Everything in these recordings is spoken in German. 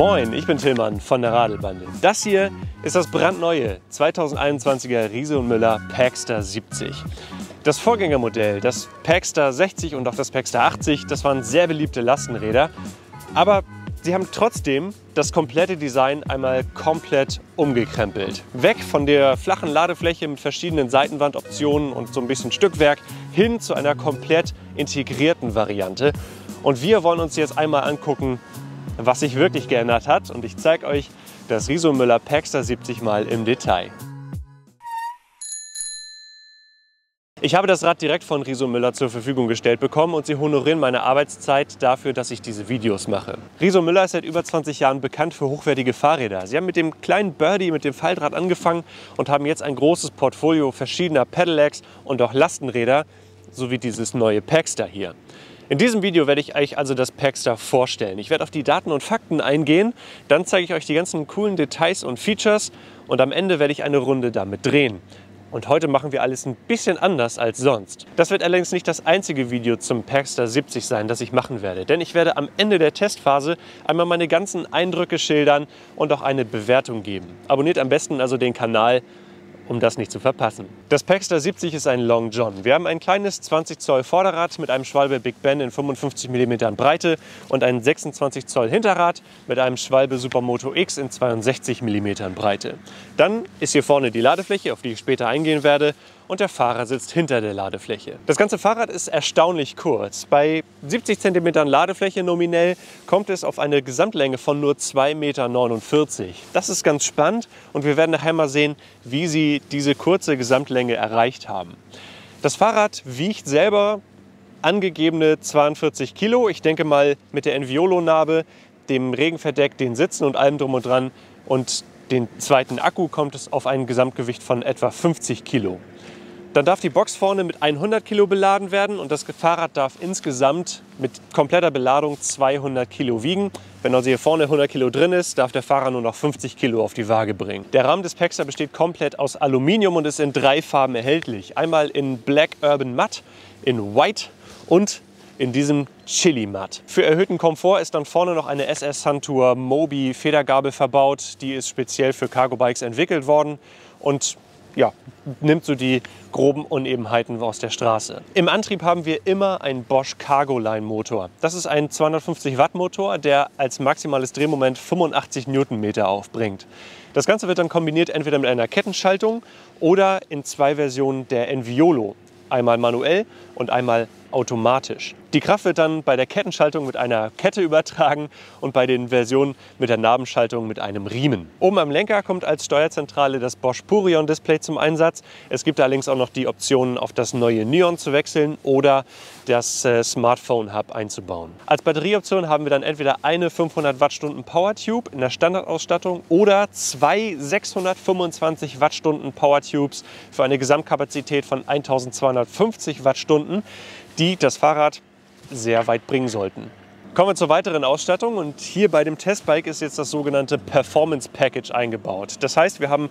Moin, ich bin Tillmann von der Radelbande. Das hier ist das brandneue 2021er Riese & Müller Paxter 70. Das Vorgängermodell, das Paxter 60 und auch das Paxter 80, das waren sehr beliebte Lastenräder, aber sie haben trotzdem das komplette Design einmal komplett umgekrempelt. Weg von der flachen Ladefläche mit verschiedenen Seitenwandoptionen und so ein bisschen Stückwerk hin zu einer komplett integrierten Variante. Und wir wollen uns jetzt einmal angucken, was sich wirklich geändert hat, und ich zeige euch das Riese & Müller Paxter 70 mal im Detail. Ich habe das Rad direkt von Riese & Müller zur Verfügung gestellt bekommen und sie honorieren meine Arbeitszeit dafür, dass ich diese Videos mache. Riese & Müller ist seit über 20 Jahren bekannt für hochwertige Fahrräder. Sie haben mit dem kleinen Birdie, mit dem Faltrad angefangen und haben jetzt ein großes Portfolio verschiedener Pedelecs und auch Lastenräder, sowie dieses neue Paxter hier. In diesem Video werde ich euch also das Paxter vorstellen. Ich werde auf die Daten und Fakten eingehen, dann zeige ich euch die ganzen coolen Details und Features und am Ende werde ich eine Runde damit drehen. Und heute machen wir alles ein bisschen anders als sonst. Das wird allerdings nicht das einzige Video zum Paxter 70 sein, das ich machen werde. Denn ich werde am Ende der Testphase einmal meine ganzen Eindrücke schildern und auch eine Bewertung geben. Abonniert am besten also den Kanal, um das nicht zu verpassen. Das Paxter 70 ist ein Long John. Wir haben ein kleines 20 Zoll Vorderrad mit einem Schwalbe Big Ben in 55 mm Breite und ein 26 Zoll Hinterrad mit einem Schwalbe Supermoto X in 62 mm Breite. Dann ist hier vorne die Ladefläche, auf die ich später eingehen werde, und der Fahrer sitzt hinter der Ladefläche. Das ganze Fahrrad ist erstaunlich kurz. Bei 70 cm Ladefläche nominell kommt es auf eine Gesamtlänge von nur 2,49 Meter. Das ist ganz spannend und wir werden nachher mal sehen, wie sie diese kurze Gesamtlänge erreicht haben. Das Fahrrad wiegt selber angegebene 42 Kilo. Ich denke mal mit der Enviolo-Narbe, dem Regenverdeck, den Sitzen und allem drum und dran und den zweiten Akku kommt es auf ein Gesamtgewicht von etwa 50 Kilo. Dann darf die Box vorne mit 100 Kilo beladen werden und das Fahrrad darf insgesamt mit kompletter Beladung 200 Kilo wiegen. Wenn also hier vorne 100 Kilo drin ist, darf der Fahrer nur noch 50 Kilo auf die Waage bringen. Der Rahmen des Paxter besteht komplett aus Aluminium und ist in 3 Farben erhältlich. Einmal in Black Urban Matte, in White und in diesem Chili Matt. Für erhöhten Komfort ist dann vorne noch eine SS Suntour Mobi Federgabel verbaut. Die ist speziell für Cargo Bikes entwickelt worden und ja, nimmt so die groben Unebenheiten aus der Straße. Im Antrieb haben wir immer einen Bosch Cargoline Motor. Das ist ein 250 Watt Motor, der als maximales Drehmoment 85 Newtonmeter aufbringt. Das Ganze wird dann kombiniert entweder mit einer Kettenschaltung oder in 2 Versionen der Enviolo. Einmal manuell und einmal automatisch. Die Kraft wird dann bei der Kettenschaltung mit einer Kette übertragen und bei den Versionen mit der Nabenschaltung mit einem Riemen. Oben am Lenker kommt als Steuerzentrale das Bosch Purion Display zum Einsatz. Es gibt allerdings auch noch die Option, auf das neue Neon zu wechseln oder das Smartphone Hub einzubauen. Als Batterieoption haben wir dann entweder eine 500 Wattstunden Powertube in der Standardausstattung oder 2 625 Wattstunden Powertubes für eine Gesamtkapazität von 1250 Wattstunden, die das Fahrrad sehr weit bringen sollten. Kommen wir zur weiteren Ausstattung und hier bei dem Testbike ist jetzt das sogenannte Performance Package eingebaut. Das heißt, wir haben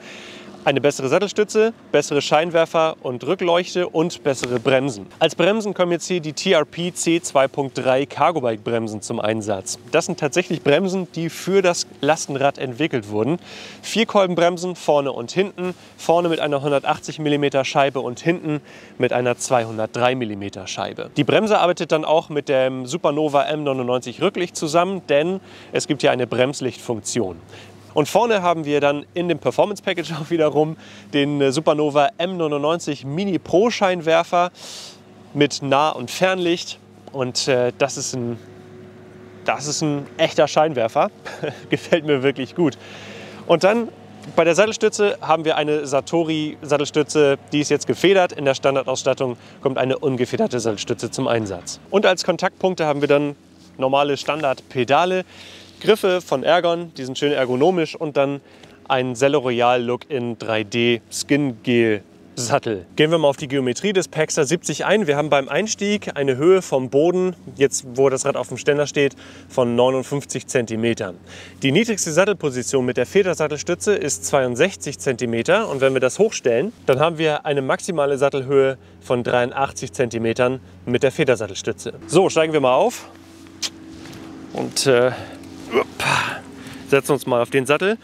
eine bessere Sattelstütze, bessere Scheinwerfer und Rückleuchte und bessere Bremsen. Als Bremsen kommen jetzt hier die TRP C2.3 Cargo Bike Bremsen zum Einsatz. Das sind tatsächlich Bremsen, die für das Lastenrad entwickelt wurden. 4-Kolbenbremsen vorne und hinten, vorne mit einer 180 mm Scheibe und hinten mit einer 203 mm Scheibe. Die Bremse arbeitet dann auch mit dem Supernova M99 Rücklicht zusammen, denn es gibt hier eine Bremslichtfunktion. Und vorne haben wir dann in dem Performance Package auch wiederum den Supernova M99 Mini Pro Scheinwerfer mit Nah- und Fernlicht. Und das ist ein echter Scheinwerfer. Gefällt mir wirklich gut. Und dann bei der Sattelstütze haben wir eine Satori-Sattelstütze, die ist jetzt gefedert. In der Standardausstattung kommt eine ungefederte Sattelstütze zum Einsatz. Und als Kontaktpunkte haben wir dann normale Standardpedale. Griffe von Ergon, die sind schön ergonomisch, und dann ein Selle Royal Look in 3D Skin Gel Sattel. Gehen wir mal auf die Geometrie des Paxter 70 ein. Wir haben beim Einstieg eine Höhe vom Boden, jetzt wo das Rad auf dem Ständer steht, von 59 cm. Die niedrigste Sattelposition mit der Federsattelstütze ist 62 cm und wenn wir das hochstellen, dann haben wir eine maximale Sattelhöhe von 83 cm mit der Federsattelstütze. So, steigen wir mal auf und setzen uns mal auf den Sattel.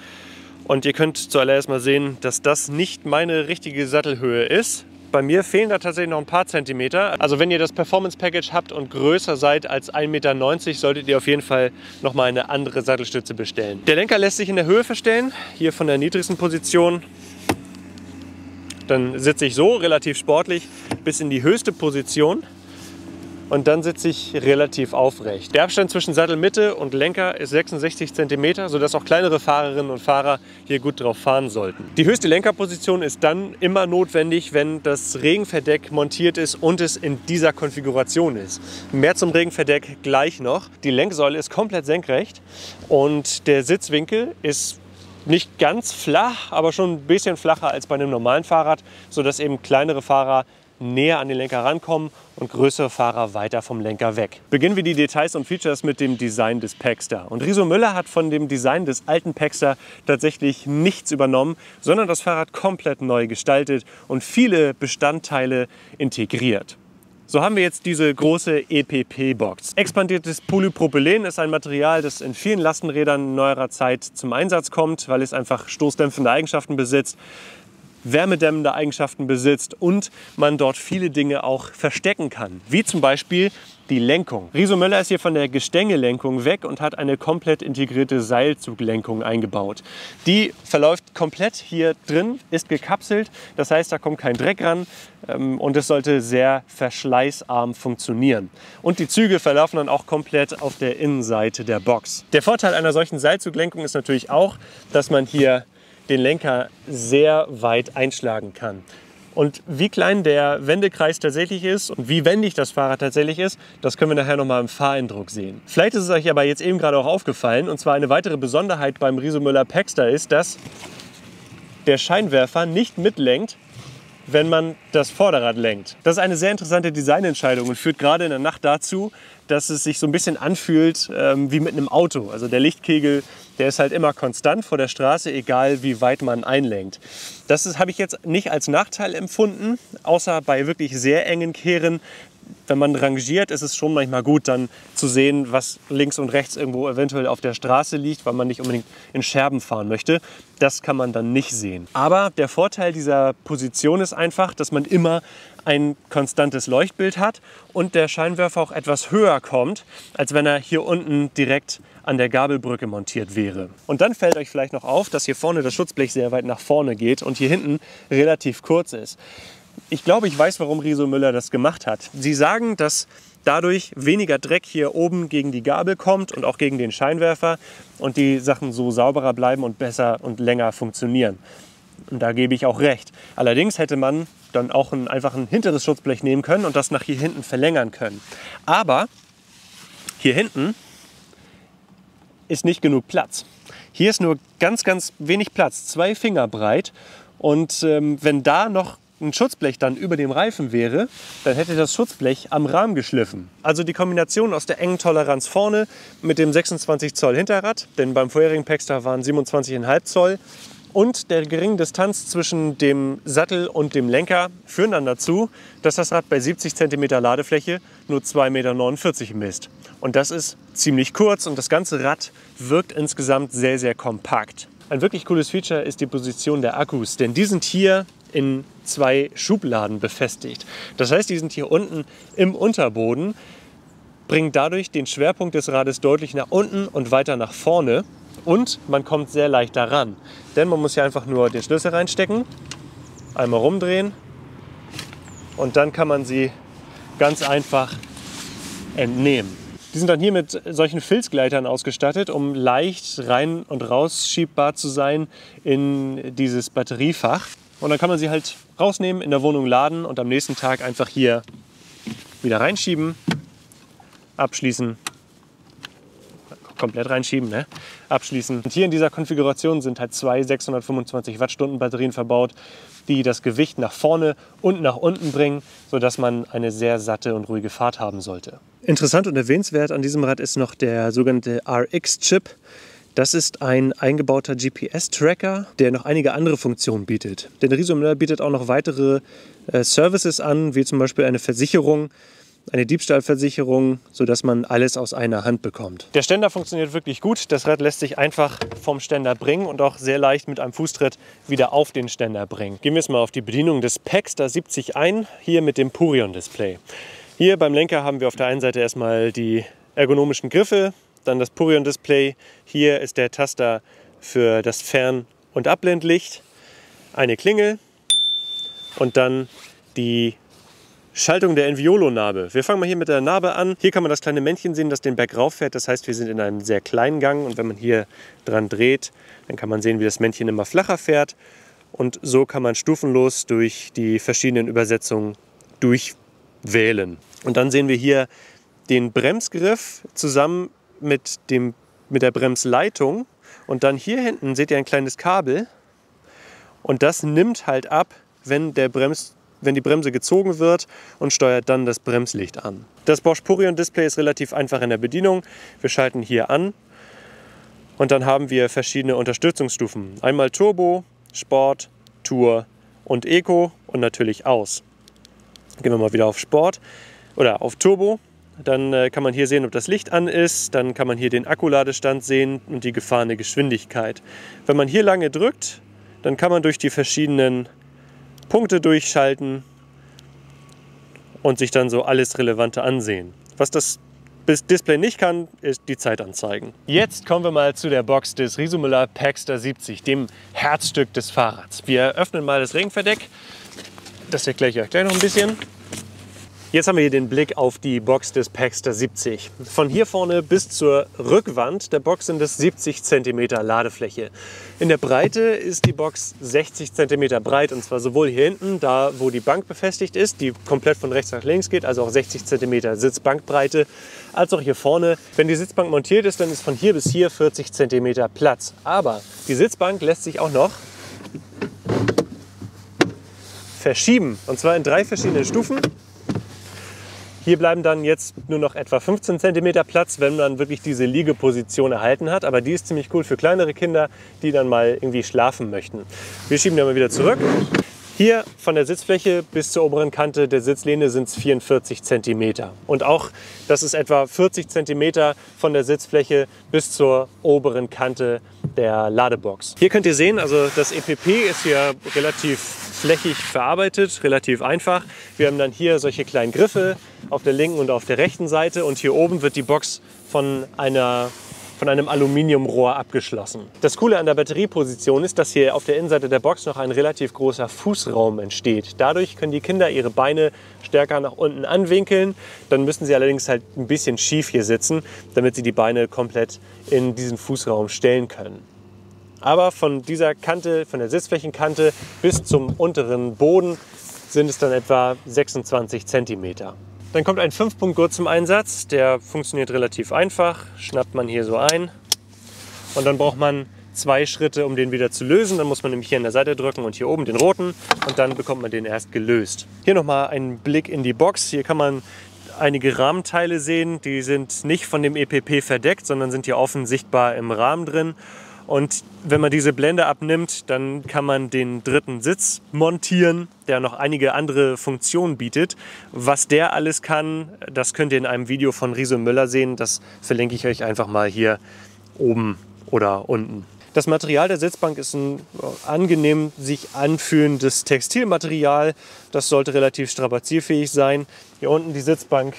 Und ihr könnt zuallererst mal sehen, dass das nicht meine richtige Sattelhöhe ist. Bei mir fehlen da tatsächlich noch ein paar Zentimeter. Also wenn ihr das Performance Package habt und größer seid als 1,90 Meter, solltet ihr auf jeden Fall nochmal eine andere Sattelstütze bestellen. Der Lenker lässt sich in der Höhe verstellen, hier von der niedrigsten Position. Dann sitze ich so relativ sportlich bis in die höchste Position. Und dann sitze ich relativ aufrecht. Der Abstand zwischen Sattelmitte und Lenker ist 66 cm, sodass auch kleinere Fahrerinnen und Fahrer hier gut drauf fahren sollten. Die höchste Lenkerposition ist dann immer notwendig, wenn das Regenverdeck montiert ist und es in dieser Konfiguration ist. Mehr zum Regenverdeck gleich noch. Die Lenksäule ist komplett senkrecht und der Sitzwinkel ist nicht ganz flach, aber schon ein bisschen flacher als bei einem normalen Fahrrad, sodass eben kleinere Fahrer näher an den Lenker rankommen und größere Fahrer weiter vom Lenker weg. Beginnen wir die Details und Features mit dem Design des Packstar. Und Riso Müller hat von dem Design des alten Packstar tatsächlich nichts übernommen, sondern das Fahrrad komplett neu gestaltet und viele Bestandteile integriert. So haben wir jetzt diese große EPP-Box. Expandiertes Polypropylen ist ein Material, das in vielen Lastenrädern neuerer Zeit zum Einsatz kommt, weil es einfach stoßdämpfende Eigenschaften besitzt, wärmedämmende Eigenschaften besitzt und man dort viele Dinge auch verstecken kann, wie zum Beispiel die Lenkung. Riso Müller ist hier von der Gestängelenkung weg und hat eine komplett integrierte Seilzuglenkung eingebaut. Die verläuft komplett hier drin, ist gekapselt, das heißt, da kommt kein Dreck ran und es sollte sehr verschleißarm funktionieren. Und die Züge verlaufen dann auch komplett auf der Innenseite der Box. Der Vorteil einer solchen Seilzuglenkung ist natürlich auch, dass man hier den Lenker sehr weit einschlagen kann. Und wie klein der Wendekreis tatsächlich ist und wie wendig das Fahrrad tatsächlich ist, das können wir nachher noch mal im Fahreindruck sehen. Vielleicht ist es euch aber jetzt eben gerade auch aufgefallen, und zwar eine weitere Besonderheit beim Riso Müller Packstar ist, dass der Scheinwerfer nicht mitlenkt, wenn man das Vorderrad lenkt. Das ist eine sehr interessante Designentscheidung und führt gerade in der Nacht dazu, dass es sich so ein bisschen anfühlt wie mit einem Auto. Also der Lichtkegel, der ist halt immer konstant vor der Straße, egal wie weit man einlenkt. Das habe ich jetzt nicht als Nachteil empfunden, außer bei wirklich sehr engen Kehren. Wenn man rangiert, ist es schon manchmal gut, dann zu sehen, was links und rechts irgendwo eventuell auf der Straße liegt, weil man nicht unbedingt in Scherben fahren möchte. Das kann man dann nicht sehen. Aber der Vorteil dieser Position ist einfach, dass man immer ein konstantes Leuchtbild hat und der Scheinwerfer auch etwas höher kommt, als wenn er hier unten direkt an der Gabelbrücke montiert wäre. Und dann fällt euch vielleicht noch auf, dass hier vorne das Schutzblech sehr weit nach vorne geht und hier hinten relativ kurz ist. Ich glaube, ich weiß, warum Riso Müller das gemacht hat. Sie sagen, dass dadurch weniger Dreck hier oben gegen die Gabel kommt und auch gegen den Scheinwerfer und die Sachen so sauberer bleiben und besser und länger funktionieren. Und da gebe ich auch recht. Allerdings hätte man dann auch einfach ein hinteres Schutzblech nehmen können und das nach hier hinten verlängern können. Aber hier hinten ist nicht genug Platz. Hier ist nur ganz, ganz wenig Platz, 2 Finger breit. Und wenn da noch ein Schutzblech dann über dem Reifen wäre, dann hätte das Schutzblech am Rahmen geschliffen. Also die Kombination aus der engen Toleranz vorne mit dem 26 Zoll Hinterrad, denn beim vorherigen Packstar waren 27,5 Zoll, und der geringen Distanz zwischen dem Sattel und dem Lenker führen dann dazu, dass das Rad bei 70 cm Ladefläche nur 2,49 Meter misst. Und das ist ziemlich kurz und das ganze Rad wirkt insgesamt sehr, sehr kompakt. Ein wirklich cooles Feature ist die Position der Akkus, denn die sind hier in 2 Schubladen befestigt. Das heißt, die sind hier unten im Unterboden, bringen dadurch den Schwerpunkt des Rades deutlich nach unten und weiter nach vorne. Und man kommt sehr leicht daran, denn man muss hier einfach nur den Schlüssel reinstecken, einmal rumdrehen und dann kann man sie ganz einfach entnehmen. Die sind dann hier mit solchen Filzgleitern ausgestattet, um leicht rein und rausschiebbar zu sein in dieses Batteriefach. Und dann kann man sie halt rausnehmen, in der Wohnung laden und am nächsten Tag einfach hier wieder reinschieben, abschließen. Komplett reinschieben, ne? Abschließen. Und hier in dieser Konfiguration sind halt 2 625 Wattstunden Batterien verbaut, die das Gewicht nach vorne und nach unten bringen, sodass man eine sehr satte und ruhige Fahrt haben sollte. Interessant und erwähnenswert an diesem Rad ist noch der sogenannte RX-Chip. Das ist ein eingebauter GPS-Tracker, der noch einige andere Funktionen bietet. Denn Riso Müller bietet auch noch weitere Services an, wie zum Beispiel eine Versicherung, eine Diebstahlversicherung, sodass man alles aus einer Hand bekommt. Der Ständer funktioniert wirklich gut. Das Rad lässt sich einfach vom Ständer bringen und auch sehr leicht mit einem Fußtritt wieder auf den Ständer bringen. Gehen wir jetzt mal auf die Bedienung des Paxter 70 ein, hier mit dem Purion-Display. Hier beim Lenker haben wir auf der einen Seite erstmal die ergonomischen Griffe, dann das Purion-Display. Hier ist der Taster für das Fern- und Abblendlicht, eine Klingel und dann die Schaltung der Enviolo-Narbe. Wir fangen mal hier mit der Narbe an. Hier kann man das kleine Männchen sehen, das den Berg rauf fährt. Das heißt, wir sind in einem sehr kleinen Gang und wenn man hier dran dreht, dann kann man sehen, wie das Männchen immer flacher fährt. Und so kann man stufenlos durch die verschiedenen Übersetzungen durchwählen. Und dann sehen wir hier den Bremsgriff zusammen mit der Bremsleitung. Und dann hier hinten seht ihr ein kleines Kabel. Und das nimmt halt ab, wenn die Bremse gezogen wird und steuert dann das Bremslicht an. Das Bosch Purion Display ist relativ einfach in der Bedienung. Wir schalten hier an und dann haben wir verschiedene Unterstützungsstufen. Einmal Turbo, Sport, Tour und Eco und natürlich aus. Gehen wir mal wieder auf Sport oder auf Turbo. Dann kann man hier sehen, ob das Licht an ist. Dann kann man hier den Akkuladestand sehen und die gefahrene Geschwindigkeit. Wenn man hier lange drückt, dann kann man durch die verschiedenen Punkte durchschalten und sich dann so alles Relevante ansehen. Was das Display nicht kann, ist die Zeit anzeigen. Jetzt kommen wir mal zu der Box des Riso-Müller Paxter 70, dem Herzstück des Fahrrads. Wir öffnen mal das Regenverdeck. Das erkläre ich euch gleich noch ein bisschen. Jetzt haben wir hier den Blick auf die Box des Paxter 70. Von hier vorne bis zur Rückwand der Box sind es 70 cm Ladefläche. In der Breite ist die Box 60 cm breit und zwar sowohl hier hinten, da wo die Bank befestigt ist, die komplett von rechts nach links geht, also auch 60 cm Sitzbankbreite, als auch hier vorne. Wenn die Sitzbank montiert ist, dann ist von hier bis hier 40 cm Platz. Aber die Sitzbank lässt sich auch noch verschieben und zwar in 3 verschiedenen Stufen. Hier bleiben dann jetzt nur noch etwa 15 cm Platz, wenn man wirklich diese Liegeposition erhalten hat. Aber die ist ziemlich cool für kleinere Kinder, die dann mal irgendwie schlafen möchten. Wir schieben den mal wieder zurück. Hier von der Sitzfläche bis zur oberen Kante der Sitzlehne sind es 44 cm. Und auch das ist etwa 40 cm von der Sitzfläche bis zur oberen Kante der Ladebox. Hier könnt ihr sehen, also das EPP ist hier relativ flächig verarbeitet, relativ einfach. Wir haben dann hier solche kleinen Griffe auf der linken und auf der rechten Seite und hier oben wird die Box von einem Aluminiumrohr abgeschlossen. Das Coole an der Batterieposition ist, dass hier auf der Innenseite der Box noch ein relativ großer Fußraum entsteht. Dadurch können die Kinder ihre Beine stärker nach unten anwinkeln. Dann müssen sie allerdings halt ein bisschen schief hier sitzen, damit sie die Beine komplett in diesen Fußraum stellen können. Aber von dieser Kante, von der Sitzflächenkante bis zum unteren Boden sind es dann etwa 26 cm. Dann kommt ein 5-Punkt-Gurt zum Einsatz. Der funktioniert relativ einfach. Schnappt man hier so ein und dann braucht man 2 Schritte, um den wieder zu lösen. Dann muss man nämlich hier an der Seite drücken und hier oben den roten und dann bekommt man den erst gelöst. Hier nochmal ein Blick in die Box. Hier kann man einige Rahmenteile sehen. Die sind nicht von dem EPP verdeckt, sondern sind hier offen sichtbar im Rahmen drin. Und wenn man diese Blende abnimmt, dann kann man den dritten Sitz montieren, der noch einige andere Funktionen bietet. Was der alles kann, das könnt ihr in einem Video von Riso-Müller sehen. Das verlinke ich euch einfach mal hier oben oder unten. Das Material der Sitzbank ist ein angenehm sich anfühlendes Textilmaterial. Das sollte relativ strapazierfähig sein. Hier unten die Sitzbank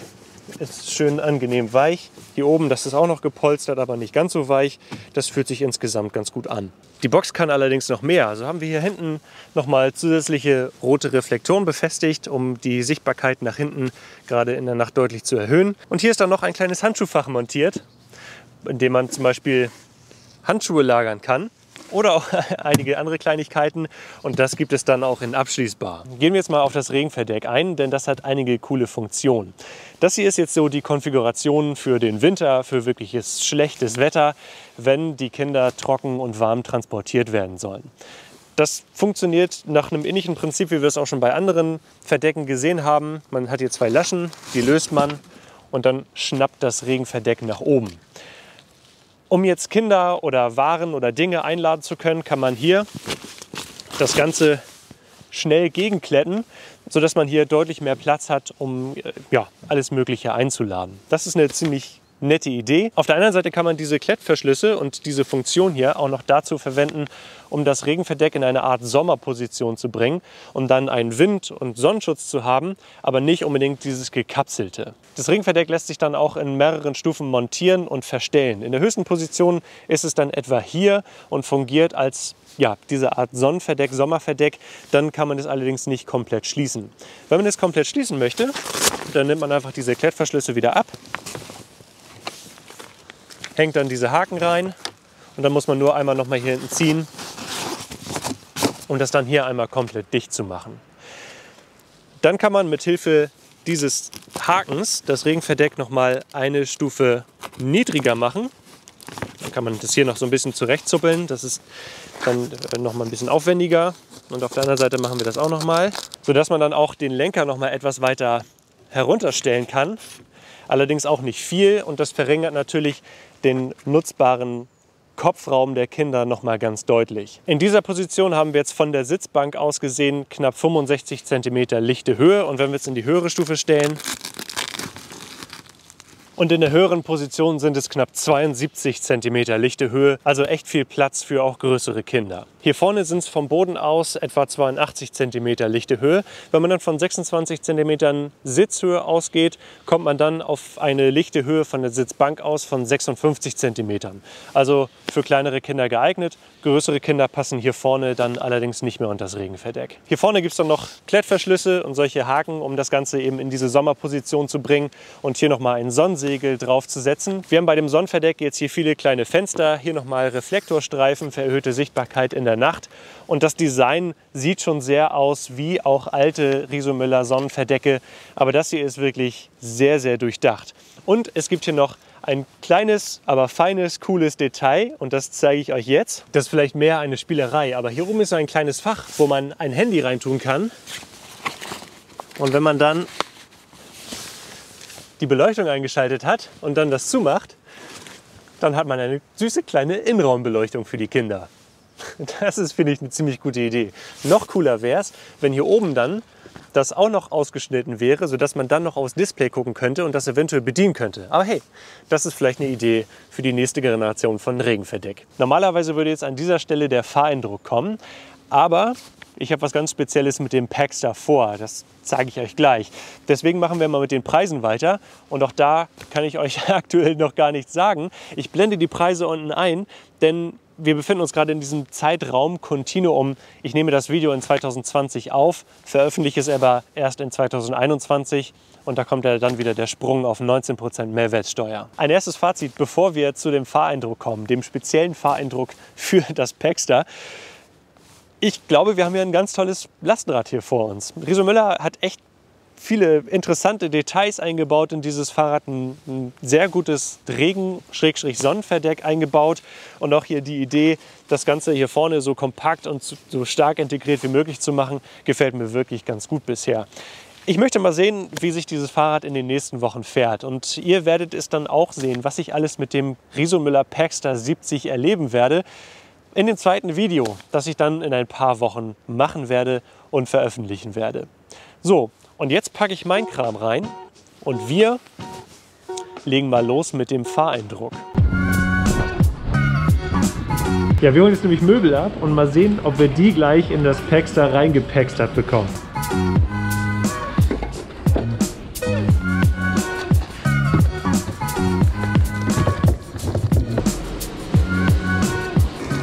ist schön angenehm weich. Hier oben, das ist auch noch gepolstert, aber nicht ganz so weich. Das fühlt sich insgesamt ganz gut an. Die Box kann allerdings noch mehr. Also haben wir hier hinten nochmal zusätzliche rote Reflektoren befestigt, um die Sichtbarkeit nach hinten gerade in der Nacht deutlich zu erhöhen. Und hier ist dann noch ein kleines Handschuhfach montiert, in dem man zum Beispiel Handschuhe lagern kann. Oder auch einige andere Kleinigkeiten und das gibt es dann auch in abschließbar. Gehen wir jetzt mal auf das Regenverdeck ein, denn das hat einige coole Funktionen. Das hier ist jetzt so die Konfiguration für den Winter, für wirkliches schlechtes Wetter, wenn die Kinder trocken und warm transportiert werden sollen. Das funktioniert nach einem ähnlichen Prinzip, wie wir es auch schon bei anderen Verdecken gesehen haben. Man hat hier 2 Laschen, die löst man und dann schnappt das Regenverdeck nach oben. Um jetzt Kinder oder Waren oder Dinge einladen zu können, kann man hier das Ganze schnell gegenkletten, sodass man hier deutlich mehr Platz hat, um ja, alles Mögliche einzuladen. Das ist eine ziemlich nette Idee. Auf der anderen Seite kann man diese Klettverschlüsse und diese Funktion hier auch noch dazu verwenden, um das Regenverdeck in eine Art Sommerposition zu bringen, um dann einen Wind- und Sonnenschutz zu haben, aber nicht unbedingt dieses gekapselte. Das Regenverdeck lässt sich dann auch in mehreren Stufen montieren und verstellen. In der höchsten Position ist es dann etwa hier und fungiert als ja, diese Art Sonnenverdeck, Sommerverdeck. Dann kann man es allerdings nicht komplett schließen. Wenn man es komplett schließen möchte, dann nimmt man einfach diese Klettverschlüsse wieder ab, hängt dann diese Haken rein und dann muss man nur einmal noch mal hier hinten ziehen, um das dann hier einmal komplett dicht zu machen. Dann kann man mit Hilfe dieses Hakens das Regenverdeck noch mal eine Stufe niedriger machen. Dann kann man das hier noch so ein bisschen zurechtzuppeln. Das ist dann noch mal ein bisschen aufwendiger. Und auf der anderen Seite machen wir das auch noch mal, sodass man dann auch den Lenker noch mal etwas weiter herunterstellen kann. Allerdings auch nicht viel und das verringert natürlich den nutzbaren Kopfraum der Kinder noch mal ganz deutlich. In dieser Position haben wir jetzt von der Sitzbank aus gesehen knapp 65 cm lichte Höhe und wenn wir es in die höhere Stufe stellen und in der höheren Position sind es knapp 72 cm lichte Höhe, also echt viel Platz für auch größere Kinder. Hier vorne sind es vom Boden aus etwa 82 cm lichte Höhe. Wenn man dann von 26 cm Sitzhöhe ausgeht, kommt man dann auf eine lichte Höhe von der Sitzbank aus von 56 cm. Also für kleinere Kinder geeignet. Größere Kinder passen hier vorne dann allerdings nicht mehr unter das Regenverdeck. Hier vorne gibt es dann noch Klettverschlüsse und solche Haken, um das Ganze eben in diese Sommerposition zu bringen und hier nochmal ein Sonnensegel drauf zu setzen. Wir haben bei dem Sonnenverdeck jetzt hier viele kleine Fenster, hier nochmal Reflektorstreifen für erhöhte Sichtbarkeit in der Nacht. Und das Design sieht schon sehr aus wie auch alte Riso-Müller Sonnenverdecke. Aber das hier ist wirklich sehr, sehr durchdacht. Und es gibt hier noch ein kleines, aber feines, cooles Detail. Und das zeige ich euch jetzt. Das ist vielleicht mehr eine Spielerei. Aber hier oben ist so ein kleines Fach, wo man ein Handy reintun kann. Und wenn man dann die Beleuchtung eingeschaltet hat und dann das zumacht, dann hat man eine süße kleine Innenraumbeleuchtung für die Kinder. Das ist, finde ich, eine ziemlich gute Idee. Noch cooler wäre es, wenn hier oben dann das auch noch ausgeschnitten wäre, sodass man dann noch aufs Display gucken könnte und das eventuell bedienen könnte. Aber hey, das ist vielleicht eine Idee für die nächste Generation von Regenverdeck. Normalerweise würde jetzt an dieser Stelle der Fahreindruck kommen, aber ich habe was ganz Spezielles mit dem Packstar vor. Das zeige ich euch gleich. Deswegen machen wir mal mit den Preisen weiter. Und auch da kann ich euch aktuell noch gar nichts sagen. Ich blende die Preise unten ein, denn wir befinden uns gerade in diesem Zeitraum Kontinuum. Ich nehme das Video in 2020 auf, veröffentliche es aber erst in 2021 und da kommt ja dann wieder der Sprung auf 19% Mehrwertsteuer. Ein erstes Fazit, bevor wir zu dem Fahreindruck kommen, dem speziellen Fahreindruck für das Packstar. Ich glaube, wir haben hier ein ganz tolles Lastenrad hier vor uns. Riso-Müller hat echt viele interessante Details eingebaut in dieses Fahrrad, ein sehr gutes Regen-Sonnenverdeck eingebaut und auch hier die Idee, das Ganze hier vorne so kompakt und so stark integriert wie möglich zu machen, gefällt mir wirklich ganz gut bisher. Ich möchte mal sehen, wie sich dieses Fahrrad in den nächsten Wochen fährt und ihr werdet es dann auch sehen, was ich alles mit dem Riso-Müller Packstar 70 erleben werde in dem zweiten Video, das ich dann in ein paar Wochen machen werde und veröffentlichen werde. So. Und jetzt packe ich meinen Kram rein und wir legen mal los mit dem Fahreindruck. Ja, wir holen jetzt nämlich Möbel ab und mal sehen, ob wir die gleich in das Packstar reingepackstert bekommen.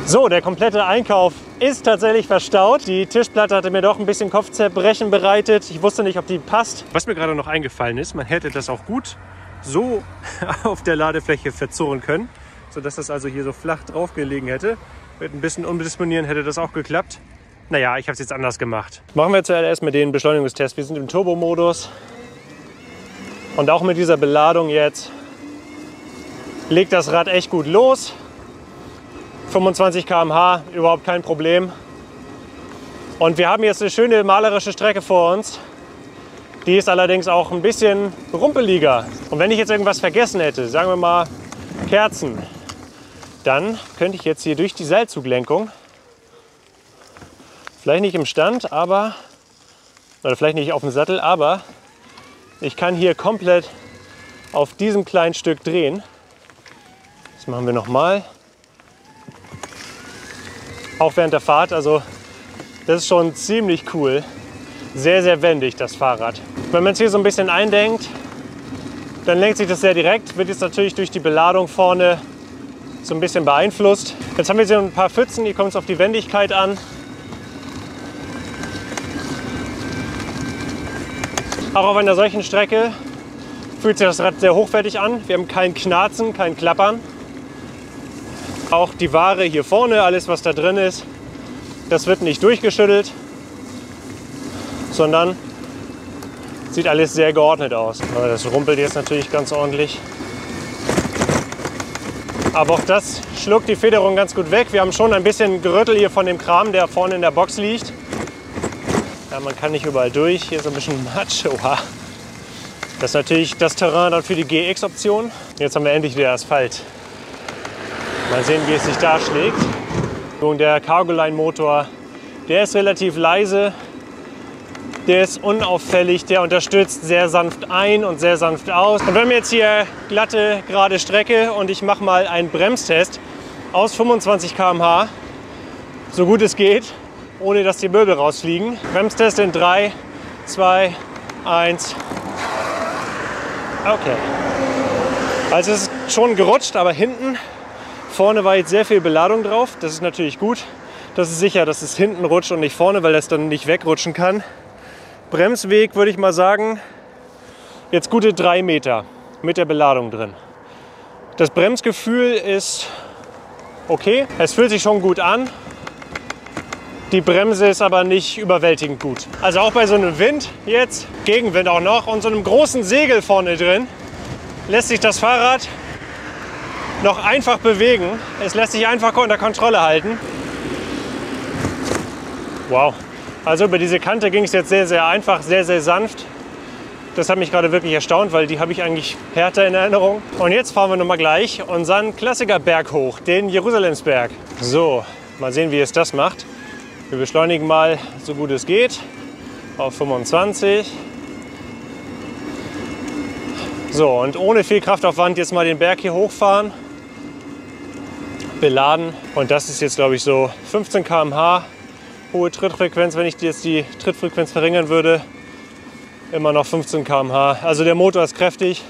So, der komplette Einkauf ist tatsächlich verstaut. Die Tischplatte hatte mir doch ein bisschen Kopfzerbrechen bereitet. Ich wusste nicht, ob die passt. Was mir gerade noch eingefallen ist, man hätte das auch gut so auf der Ladefläche verzurren können, sodass das also hier so flach drauf gelegen hätte. Mit ein bisschen umdisponieren hätte das auch geklappt. Naja, ich habe es jetzt anders gemacht. Machen wir zuerst mit den Beschleunigungstests. Wir sind im Turbo-Modus. Und auch mit dieser Beladung jetzt legt das Rad echt gut los. 25 km/h, überhaupt kein Problem. Und wir haben jetzt eine schöne malerische Strecke vor uns. Die ist allerdings auch ein bisschen rumpeliger. Und wenn ich jetzt irgendwas vergessen hätte, sagen wir mal Kerzen, dann könnte ich jetzt hier durch die Seilzuglenkung Vielleicht nicht im Stand, aber, oder vielleicht nicht auf dem Sattel, aber ich kann hier komplett auf diesem kleinen Stück drehen. Das machen wir nochmal. Auch während der Fahrt, also das ist schon ziemlich cool. Sehr, sehr wendig, das Fahrrad. Wenn man es hier so ein bisschen eindenkt, dann lenkt sich das sehr direkt, wird jetzt natürlich durch die Beladung vorne so ein bisschen beeinflusst. Jetzt haben wir hier ein paar Pfützen, hier kommt es auf die Wendigkeit an. Auch auf einer solchen Strecke fühlt sich das Rad sehr hochwertig an. Wir haben kein Knarzen, kein Klappern. Auch die Ware hier vorne, alles was da drin ist, das wird nicht durchgeschüttelt, sondern sieht alles sehr geordnet aus. Aber das rumpelt jetzt natürlich ganz ordentlich. Aber auch das schluckt die Federung ganz gut weg. Wir haben schon ein bisschen Gerüttel hier von dem Kram, der vorne in der Box liegt. Ja, man kann nicht überall durch. Hier ist ein bisschen Matsch. Oha. Das ist natürlich das Terrain dann für die GX-Option. Jetzt haben wir endlich wieder Asphalt. Mal sehen, wie es sich da schlägt. Der Cargoline-Motor, der ist relativ leise. Der ist unauffällig, der unterstützt sehr sanft ein und sehr sanft aus. Und wir haben jetzt hier glatte, gerade Strecke und ich mache mal einen Bremstest aus 25 km/h, so gut es geht, ohne dass die Möbel rausfliegen. Bremstest in 3, 2, 1. Okay. Also es ist schon gerutscht, aber hinten, vorne war jetzt sehr viel Beladung drauf. Das ist natürlich gut. Das ist sicher, dass es hinten rutscht und nicht vorne, weil das dann nicht wegrutschen kann. Bremsweg würde ich mal sagen, jetzt gute 3 Meter mit der Beladung drin. Das Bremsgefühl ist okay, es fühlt sich schon gut an. Die Bremse ist aber nicht überwältigend gut. Also auch bei so einem Wind jetzt, Gegenwind auch noch und so einem großen Segel vorne drin, lässt sich das Fahrrad noch einfach bewegen. Es lässt sich einfach unter Kontrolle halten. Wow. Also über diese Kante ging es jetzt sehr, sehr einfach, sehr, sehr sanft. Das hat mich gerade wirklich erstaunt, weil die habe ich eigentlich härter in Erinnerung. Und jetzt fahren wir nochmal gleich unseren Klassiker-Berg hoch, den Jerusalemsberg. So, mal sehen, wie es das macht. Wir beschleunigen mal so gut es geht auf 25. So, und ohne viel Kraftaufwand jetzt mal den Berg hier hochfahren. Beladen. Und das ist jetzt, glaube ich, so 15 km/h. Hohe Trittfrequenz, wenn ich jetzt die Trittfrequenz verringern würde, immer noch 15 km/h. Also der Motor ist kräftig,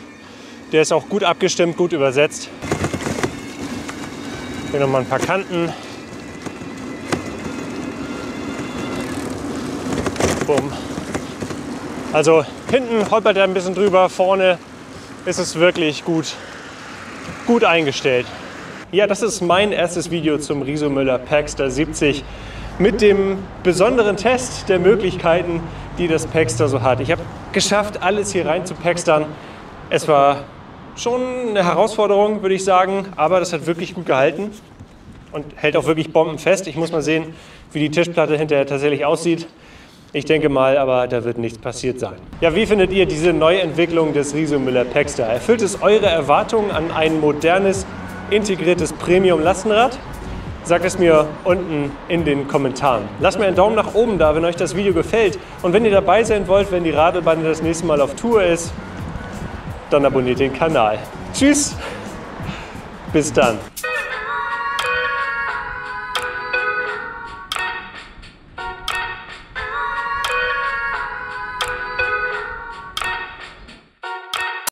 der ist auch gut abgestimmt, gut übersetzt. Hier nochmal ein paar Kanten. Bumm. Also hinten holpert er ein bisschen drüber, vorne ist es wirklich gut eingestellt. Ja, das ist mein erstes Video zum Riso Müller Paxter 70. Mit dem besonderen Test der Möglichkeiten, die das Paxter so hat. Ich habe geschafft, alles hier rein zu paxtern. Es war schon eine Herausforderung, würde ich sagen, aber das hat wirklich gut gehalten und hält auch wirklich bombenfest. Ich muss mal sehen, wie die Tischplatte hinterher tatsächlich aussieht. Ich denke mal, aber da wird nichts passiert sein. Ja, wie findet ihr diese Neuentwicklung des Riso Müller Paxter? Erfüllt es eure Erwartungen an ein modernes, integriertes Premium-Lastenrad? Sagt es mir unten in den Kommentaren. Lasst mir einen Daumen nach oben da, wenn euch das Video gefällt. Und wenn ihr dabei sein wollt, wenn die Radelbande das nächste Mal auf Tour ist, dann abonniert den Kanal. Tschüss, bis dann.